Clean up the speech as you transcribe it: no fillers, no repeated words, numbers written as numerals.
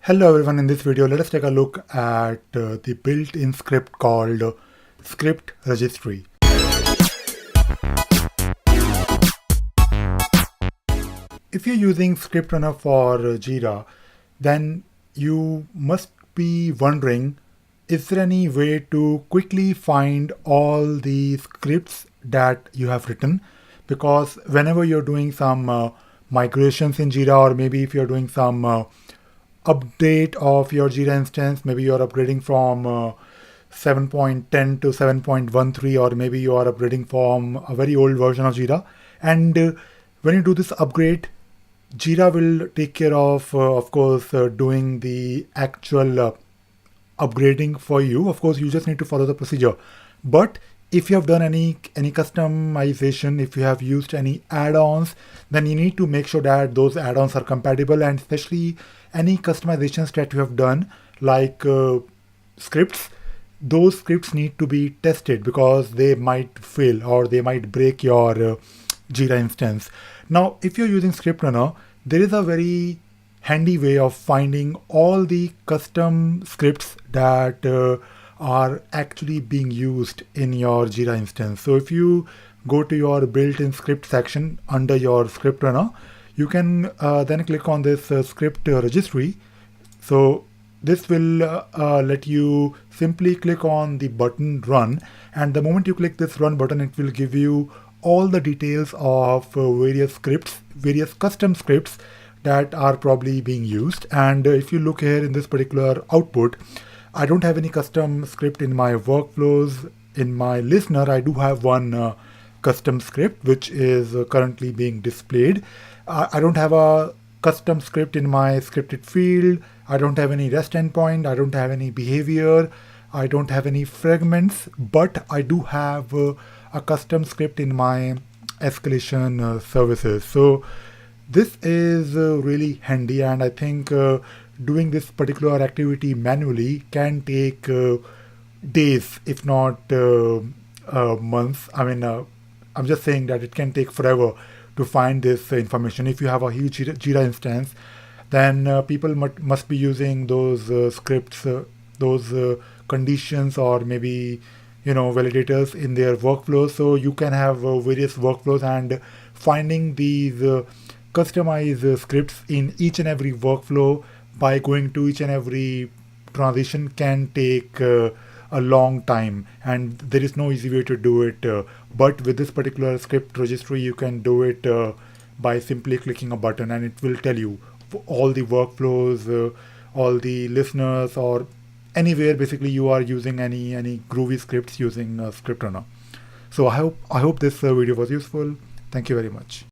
Hello everyone, in this video let us take a look at the built-in script called Script Registry. If you're using ScriptRunner for Jira, then you must be wondering, is there any way to quickly find all the scripts that you have written? Because whenever you're doing some migrations in Jira, or maybe if you're doing some update of your Jira instance, maybe you're upgrading from 7.10 to 7.13, or maybe you are upgrading from a very old version of Jira. And when you do this upgrade, Jira will take care of course, doing the actual upgrading for you. Of course, you just need to follow the procedure. But if you have done any customization, if you have used any add-ons, then you need to make sure that those add-ons are compatible, and especially any customizations that you have done, like scripts, those scripts need to be tested because they might fail or they might break your Jira instance. Now, if you're using ScriptRunner, there is a very handy way of finding all the custom scripts that are actually being used in your Jira instance. So if you go to your built-in script section under your ScriptRunner, you can then click on this script registry. So this will let you simply click on the button run, and the moment you click this run button, it will give you all the details of various scripts, various custom scripts that are probably being used. And if you look here in this particular output, I don't have any custom script in my workflows. In my listener, I do have one custom script which is currently being displayed. I don't have a custom script in my scripted field. I don't have any REST endpoint. I don't have any behavior. I don't have any fragments, but I do have a custom script in my escalation services. So this is really handy, and I think doing this particular activity manually can take days, if not months. I mean, I'm just saying that it can take forever to find this information. If you have a huge Jira instance, then people must be using those scripts, those conditions, or maybe validators in their workflows. So you can have various workflows, and finding these customized scripts in each and every workflow by going to each and every transition can take a long time, and there is no easy way to do it. But with this particular script registry, you can do it by simply clicking a button, and it will tell you all the workflows, all the listeners, or anywhere basically you are using any Groovy scripts using ScriptRunner. So I hope this video was useful. Thank you very much.